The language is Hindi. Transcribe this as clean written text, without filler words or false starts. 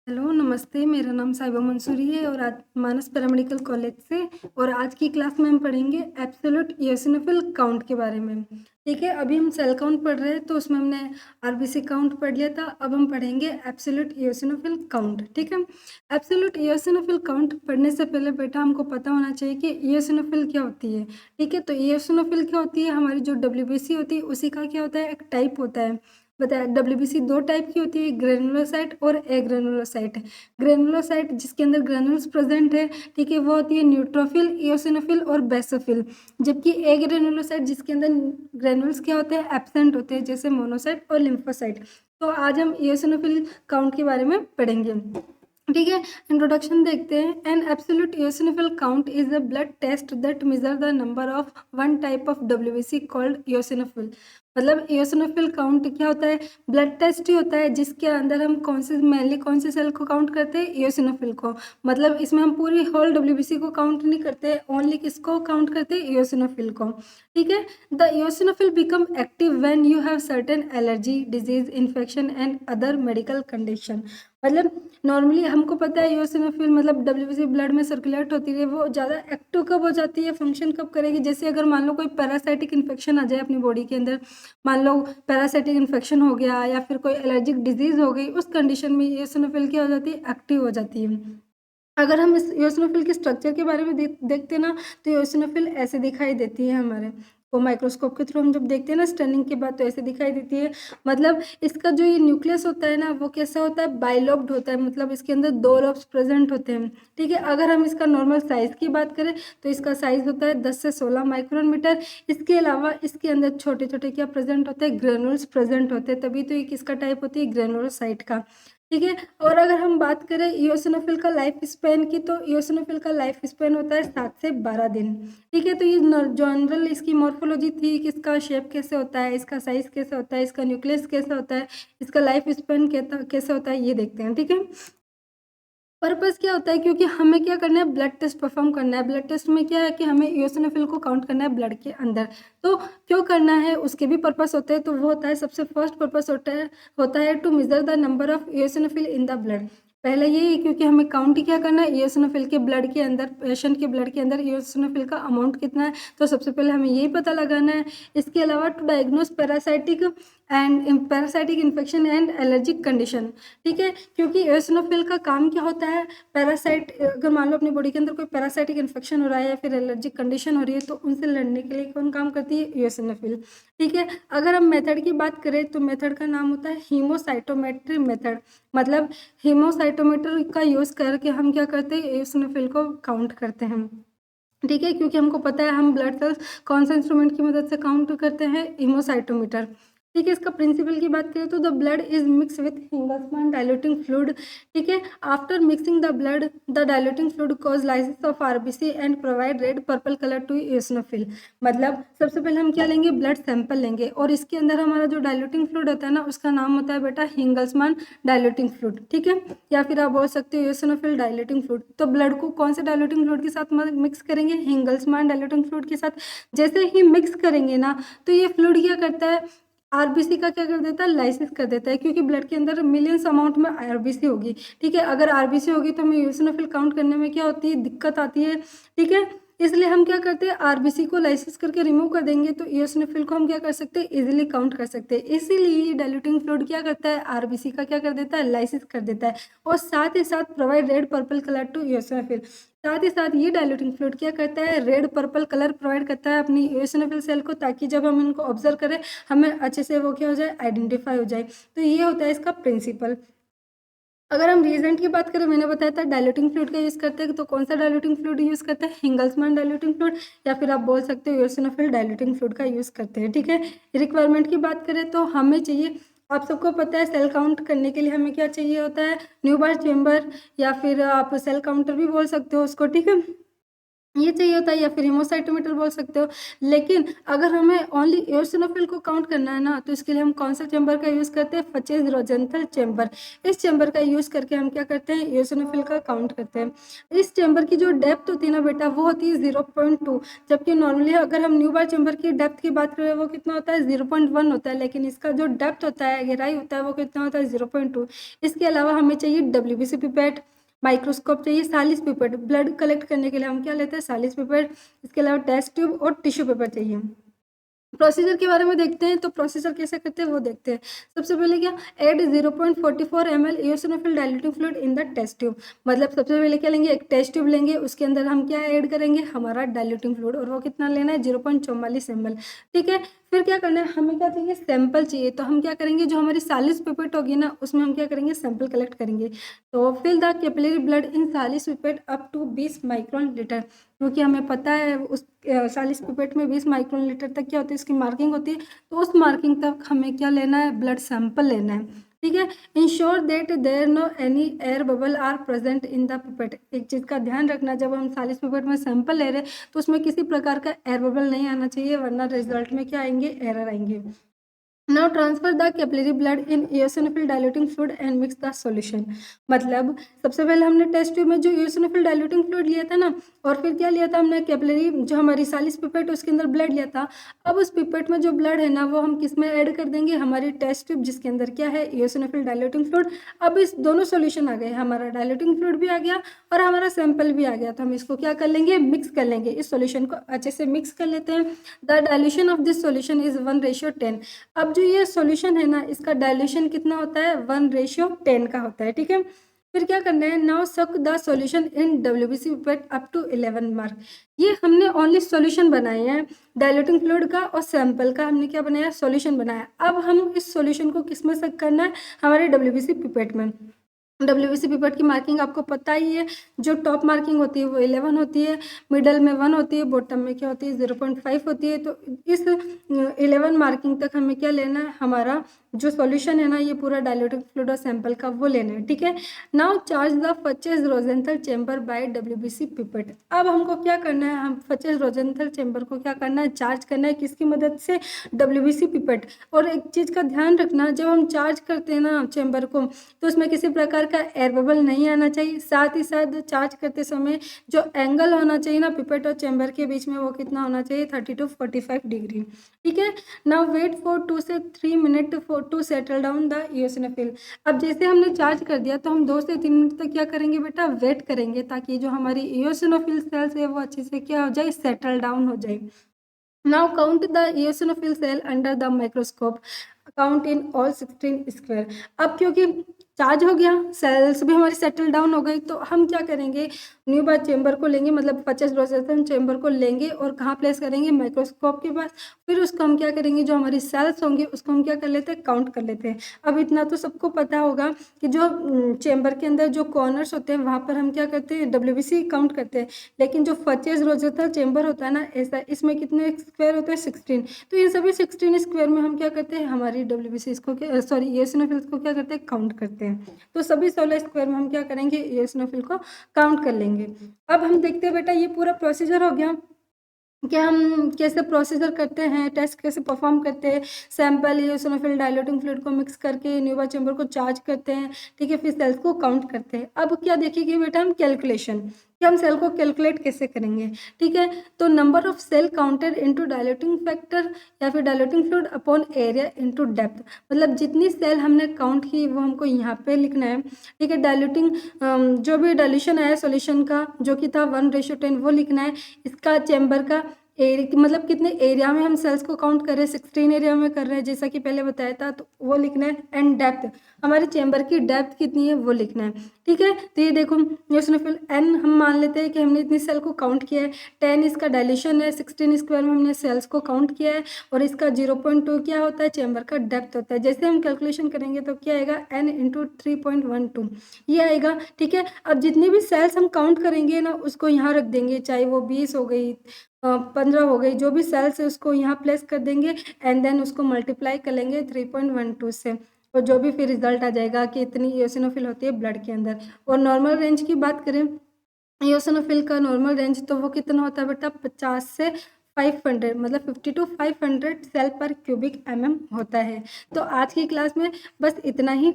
हेलो, नमस्ते। मेरा नाम साहिबा मंसूरी है और आज मानस पैरामेडिकल कॉलेज से और आज की क्लास में हम पढ़ेंगे एब्सोल्यूट इओसिनोफिल काउंट के बारे में। ठीक है, अभी हम सेल काउंट पढ़ रहे हैं तो उसमें हमने आरबीसी काउंट पढ़ लिया था। अब हम पढ़ेंगे एब्सोल्यूट इओसिनोफिल काउंट। ठीक है, एब्सोल्यूट इओसिनोफिल काउंट पढ़ने से पहले बेटा हमको पता होना चाहिए कि इओसिनोफिल क्या होती है। ठीक है, तो इओसिनोफिल क्या होती है, हमारी जो डब्ल्यूबीसी होती है उसी का क्या होता है, एक टाइप होता है। बताया, डब्ल्यूबीसी दो टाइप की होती है, ग्रेनुलोसाइट और एग्रेनुलोसाइट। ग्रेनुलोसाइट जिसके अंदर ग्रेनुल्स प्रेजेंट है, ठीक है, वो होती है न्यूट्रोफिल, इओसिनोफिल और बेसोफिल। जबकि एग्रेनुलोसाइट जिसके अंदर ग्रेनुल्स क्या होते हैं, एब्सेंट होते हैं, जैसे मोनोसाइट और लिम्फोसाइट। तो आज हम इओसिनोफिल काउंट के बारे में पढ़ेंगे। ठीक है, इंट्रोडक्शन देखते हैं। An absolute eosinophil count is a blood test that measure the number of one type of WBC called eosinophil. मतलब इओसिनोफिल काउंट क्या होता है, ब्लड टेस्ट ही होता है जिसके अंदर हम मेनली कौन से सेल को काउंट करते हैं, इओसिनोफिल को। मतलब इसमें हम पूरी होल डब्ल्यूबीसी को काउंट नहीं करते, ओनली किसको काउंट करते हैं, इओसिनोफिल को। ठीक है, the eosinophil become active when you have certain allergy, disease, infection and other medical condition. मतलब नॉर्मली हमको पता है इओसिनोफिल मतलब डब्ल्यूबीसी ब्लड में सर्कुलेट होती है, वो ज़्यादा एक्टिव कब हो जाती है, फंक्शन कब करेगी, जैसे अगर मान लो कोई पैरासाइटिक इन्फेक्शन आ जाए अपनी बॉडी के अंदर, मान लो पैरासाइटिक इन्फेक्शन हो गया या फिर कोई एलर्जिक डिजीज हो गई, उस कंडीशन में इओसिनोफिल क्या हो जाती है, एक्टिव हो जाती है। अगर हम इस इओसिनोफिल के स्ट्रक्चर के बारे में देखते हैं ना, तो इओसिनोफिल ऐसे दिखाई देती है हमारे को, माइक्रोस्कोप के थ्रू हम जब देखते हैं ना स्टनिंग के बाद, तो ऐसे दिखाई देती है। मतलब इसका जो ये न्यूक्लियस होता है ना, वो कैसा होता है, बाइलोब्ड होता है, मतलब इसके अंदर दो लोब्स प्रेजेंट होते हैं। ठीक है, अगर हम इसका नॉर्मल साइज की बात करें तो इसका साइज होता है 10 से 16 माइक्रोन मीटर। इसके अलावा इसके अंदर छोटे छोटे क्या प्रेजेंट होते हैं, ग्रेनुल्स प्रेजेंट होते हैं, तभी तो ये किसका टाइप होती है, ग्रेनुलोसाइट का। ठीक है, और अगर हम बात करें इओसिनोफिल का लाइफ स्पेन की, तो इओसिनोफिल का लाइफ स्पेन होता है 7 से 12 दिन। ठीक है, तो ये जनरल इसकी मॉर्फोलॉजी थी कि इसका शेप कैसे होता है, इसका साइज कैसे होता है, इसका न्यूक्लियस कैसे होता है, इसका लाइफ स्पेन कैसे होता है, ये देखते हैं। ठीक है, पर्पस क्या होता है, क्योंकि हमें क्या करना है, ब्लड टेस्ट परफॉर्म करना है। ब्लड टेस्ट में क्या है कि हमें इओसिनोफिल को काउंट करना है ब्लड के अंदर। तो क्यों करना है, उसके भी पर्पस होते हैं। तो वो होता है, सबसे फर्स्ट पर्पस होता है to measure the number of eosinophil in the blood. पहले ये है क्योंकि हमें काउंट क्या करना है, इओसिनोफिल के ब्लड के अंदर, पेशेंट के ब्लड के अंदर इओसिनोफिल का अमाउंट कितना है, तो सबसे पहले हमें यही पता लगाना है। इसके अलावा to diagnose parasitic infection and allergic condition. ठीक है, क्योंकि इओसिनोफिल का काम क्या होता है, पैरासाइट, अगर मान लो अपनी बॉडी के अंदर कोई पैरासाइटिक इन्फेक्शन हो रहा है या फिर एलर्जिक कंडीशन हो रही है, तो उनसे लड़ने के लिए कौन काम करती है, इओसिनोफिल। ठीक है, अगर हम मेथड की बात करें तो मेथड का नाम होता है हीमोसाइटोमेट्री मेथड। मतलब हीमोसाइटोमीटर का यूज़ करके हम क्या करते हैं, इओसिनोफिल को काउंट करते हैं। ठीक है, क्योंकि हमको पता है हम ब्लड सेल्स कौन सा इंस्ट्रूमेंट की मदद से काउंट करते हैं, हीमोसाइटोमीटर। ठीक है, इसका प्रिंसिपल की बात करें तो the blood is mix with Hinkelman diluting fluid. ठीक है, after mixing the blood the diluting fluid cause lysis of RBC and provide red purple colour to eosinophil. मतलब सबसे पहले हम क्या लेंगे, ब्लड सैंपल लेंगे और इसके अंदर हमारा जो डाइल्यूटिंग फ्लूइड होता है ना, उसका नाम होता है बेटा हिंगल्समान डाइल्यूटिंग फ्लूइड। ठीक है, या फिर आप बोल सकते हो इओसिनोफिल डाइल्यूटिंग फ्लूइड। तो ब्लड को कौन से डाइल्यूटिंग फ्लूइड के साथ मिक्स करेंगे, हिंगल्समान डाइल्यूटिंग फ्लूइड के साथ। जैसे ही मिक्स करेंगे ना, तो ये फ्लूइड क्या करता है, आरबीसी का क्या कर देता है, लाइसिस कर देता है, क्योंकि ब्लड के अंदर मिलियंस अमाउंट में आरबीसी होगी। ठीक है, अगर आरबीसी होगी तो हमें इओसिनोफिल काउंट करने में क्या होती है, दिक्कत आती है। ठीक है, इसलिए हम क्या करते हैं, आरबीसी को लाइसिस करके रिमूव कर देंगे, तो इओसिनोफिल को हम क्या कर सकते हैं, इजीली काउंट कर सकते हैं। इसीलिए डाइल्यूटिंग फ्लूइड क्या करता है, आरबीसी का क्या कर देता है, लाइसिस कर देता है, और साथ ही साथ provide red purple colour to eosinophil. साथ ही साथ ये डाइल्यूटिंग फ्लूइड क्या करता है, रेड पर्पल कलर प्रोवाइड करता है अपनी इओसिनोफिल सेल को, ताकि जब हम इनको ऑब्जर्व करें हमें अच्छे से वो क्या हो जाए, आइडेंटिफाई हो जाए। तो ये होता है इसका प्रिंसिपल। अगर हम रिएजेंट की बात करें, मैंने बताया था डाइल्यूटिंग फ्लूइड का यूज़ करते हैं, तो कौन सा डाइल्यूटिंग फ्लूइड यूज़ करते हैं, हिंगल्समान डाइल्यूटिंग फ्लूइड, या फिर आप बोल सकते हो इओसिनोफिल डाइल्यूटिंग फ्लूइड का यूज़ करते हैं। ठीक है, रिक्वायरमेंट की बात करें तो हमें चाहिए, आप सबको पता है सेल काउंट करने के लिए हमें क्या चाहिए होता है, न्यूबार चेम्बर, या फिर आप सेल काउंटर भी बोल सकते हो उसको। ठीक है, ये चाहिए होता है, या फिर हेमोसाइटोमीटर बोल सकते हो। लेकिन अगर हमें ओनली एओसिनोफिल को काउंट करना है ना, तो इसके लिए हम कौन सा चैम्बर का यूज़ करते हैं? फचेस रोजेंथल चैम्बर। इस चैम्बर का यूज़ करके हम क्या करते हैं? एओसिनोफिल का काउंट करते हैं। इस चैम्बर की जो डेप्थ होती है ना बेटा, वो होती है 0.2, जबकि नॉर्मली अगर हम न्यू बार चैम्बर की डेप्थ की बात करें, वो कितना होता है? 0.1 होता है। लेकिन इसका जो डेप्थ होता है, गहराई होता है, वो कितना होता है? 0.2। इसके अलावा हमें चाहिए डब्ल्यूबीसी पिपेट, माइक्रोस्कोप चाहिए, सालिस पिपेट। ब्लड कलेक्ट करने के लिए हम क्या लेते हैं? सालिस पिपेट। इसके अलावा टेस्ट ट्यूब और टिश्यू पेपर चाहिए। प्रोसीजर के बारे में देखते हैं, तो प्रोसीजर कैसे करते हैं वो देखते हैं। सबसे पहले क्या, add 0.44 ml eosinophil diluting fluid in the test tube. मतलब सबसे पहले क्या लेंगे? एक टेस्ट ट्यूब लेंगे, उसके अंदर हम क्या ऐड करेंगे? हमारा डाइल्यूटिंग फ्लूइड, और वो कितना लेना है? 0.44 ml। ठीक है, फिर क्या करना है? हमें क्या चाहिए? सैंपल चाहिए। तो हम क्या करेंगे? जो हमारी सालिस पिपेट होगी ना, उसमें हम क्या करेंगे? सैंपल कलेक्ट करेंगे। तो fill the capillary blood in Sahli's pipette up to 20 micron litre, क्योंकि हमें पता है उस सालिस पिपेट में 20 माइक्रोन लीटर तक क्या होती है? इसकी मार्किंग होती है। तो उस मार्किंग तक हमें क्या लेना है? ब्लड सैंपल लेना है। ठीक है, ensure that there no any air bubble are present in the pipette. एक चीज़ का ध्यान रखना, जब हम सालिस पिपेट में सैंपल ले रहे हैं, तो उसमें किसी प्रकार का एयर बबल नहीं आना चाहिए, वरना रिजल्ट में क्या आएंगे? एरर आएंगे। Now transfer the capillary blood in eosinophil diluting fluid and mix the solution. मतलब सबसे पहले हमने टेस्ट ट्यूब में जो eosinophil डाइल्यूटिंग फ्लूइड लिया था ना, और फिर क्या लिया था हमने? कैपिलरी, जो हमारी सालिस पिपेट, उसके अंदर ब्लड लिया था। अब उस पिपेट में जो ब्लड है ना, वो हम किस में ऐड कर देंगे? हमारी टेस्ट ट्यूब, जिसके अंदर क्या है? eosinophil diluting fluid. अब इस दोनों सॉल्यूशन आ गए, हमारा डाइल्यूटिंग फ्लूइड भी आ गया और हमारा सैंपल भी आ गया। तो हम इसको क्या कर लेंगे? मिक्स कर लेंगे। इस सॉल्यूशन को अच्छे से मिक्स कर लेते हैं। The dilution of this solution is 1:10। अब जो ये सॉल्यूशन है ना, इसका डाइल्यूशन कितना होता है? 1:10 का होता है। ठीक है, फिर क्या करना है? Now suck the solution in WBC pipette up to 11 mark. ये हमने ओनली सॉल्यूशन बनाए हैं, डाइल्यूटिंग फ्लूइड का और सैंपल का हमने क्या बनाया? सॉल्यूशन बनाया। अब हम इस सॉल्यूशन को किस में सक करना है? हमारे डब्ल्यूबीसी पिपेट में। डब्ल्यूबीसी पिपेट की मार्किंग आपको पता ही है, जो टॉप मार्किंग होती है वो 11 होती है, मिडल में 1 होती है, बॉटम में क्या होती है? 0.5 होती है। तो इस 11 मार्किंग तक हमें क्या लेना है? हमारा जो सॉल्यूशन है ना, ये पूरा डाइल्यूटिंग फ्लूइड और सैंपल का, वो लेना है। ठीक है, now charge the Fuchs Rosenthal chamber by WBC pipette. अब हमको क्या करना है? हम फचेस रोजेंथल चैम्बर को क्या करना है? चार्ज करना है। किसकी मदद से? WBC pipette. और एक चीज़ का ध्यान रखना, जब हम चार्ज करते हैं ना चैम्बर को, तो उसमें किसी प्रकार का एयर बबल नहीं आना चाहिए। साथ ही साथ चार्ज करते समय जो एंगल होना चाहिए ना पिपेट और चैम्बर के बीच में, वो कितना होना चाहिए? 30 to 45 डिग्री। ठीक है, नाउ वेट फॉर 2 से 3 minute for to settle down the eosinophil। अब जैसे हमने चार्ज कर दिया, तो हम 2 से 3 मिनट तक क्या करेंगे बेटा? वेट करेंगे, ताकि जो हमारी eosinophil सेल्स है वो अच्छे से क्या हो जाए? सेटल डाउन हो जाए। Now count the eosinophil cell under the microscope. Count in all 16 square. अब क्योंकि चार्ज हो गया, सेल्स भी हमारी सेटल डाउन हो गई, तो हम क्या करेंगे? न्यू बार चेम्बर को लेंगे, मतलब 50 रोटेशन चेम्बर को लेंगे और कहाँ प्लेस करेंगे? माइक्रोस्कोप के पास। फिर उसको हम क्या करेंगे? जो हमारी सेल्स होंगी उसको हम क्या कर लेते हैं? काउंट कर लेते हैं। अब इतना तो सबको पता होगा कि जो चेम्बर के अंदर जो कॉर्नर्स होते हैं, वहाँ पर हम क्या करते हैं? डब्ल्यूबीसी काउंट करते हैं। लेकिन जो फचेस रोजेंथल चेम्बर होता है ना, ऐसा, इसमें कितने स्क्वायर होते हैं? 16। तो ये सभी 16 स्क्वायर में हम क्या करते हैं? हमारी डब्ल्यूबीसी इसको सॉरी eosinophils को क्या करते हैं? काउंट करते हैं। तो सभी 16 स्क्वायर में हम क्या करेंगे? eosinophil को काउंट कर लेंगे। अब हम देखते हैं बेटा, ये पूरा प्रोसीजर हो गया कि हम कैसे प्रोसीजर करते हैं, टेस्ट कैसे परफॉर्म करते हैं। सैंपल eosinophil डाइल्यूटिंग फ्लूइड को मिक्स करके न्यूबा चैम्बर को चार्ज करते हैं। ठीक है, फिर सेल्स को काउंट करते हैं। अब क्या देखेंगे बेटा? हम कैलकुलेशन, कि हम सेल को कैलकुलेट कैसे करेंगे। ठीक है, तो number of cell counted into diluting factor या फिर diluting fluid upon area into depth. मतलब जितनी सेल हमने काउंट की वो हमको यहाँ पे लिखना है। ठीक है, डाइल्यूटिंग जो भी डाइल्यूशन आया सॉल्यूशन का, जो कि था 1:10, वो लिखना है। इसका चैम्बर का एरिया, मतलब कितने एरिया में हम सेल्स को काउंट कर रहे हैं? 16 एरिया में कर रहे हैं, जैसा कि पहले बताया था, तो वो लिखना है। एंड डेप्थ, हमारे चैम्बर की डेप्थ कितनी है वो लिखना है। ठीक है, तो ये देखो eosinophil n हम मान लेते हैं कि हमने इतनी सेल को काउंट किया है। 10 इसका डायल्यूशन है, 16 स्क्वायर में हमने सेल्स को काउंट किया है, और इसका 0.2 क्या होता है? चैम्बर का डेप्थ होता है। जैसे हम कैलकुलेशन करेंगे तो क्या आएगा? n इंटू 3.12 ये आएगा। ठीक है, अब जितनी भी सेल्स हम काउंट करेंगे ना, उसको यहाँ रख देंगे, चाहे वो 20 हो गई, 15 हो गई, जो भी सेल्स है उसको यहाँ प्लेस कर देंगे, एंड देन उसको मल्टीप्लाई कर लेंगे 3.12 से, और जो भी फिर रिजल्ट आ जाएगा कि इतनी eosinophil होती है ब्लड के अंदर। और नॉर्मल रेंज की बात करें ईओसिनोफिल का नॉर्मल रेंज तो वो कितना होता है बेटा 50 से 500 मतलब 50 to 500 सेल पर क्यूबिक mm होता है। तो आज की क्लास में बस इतना ही।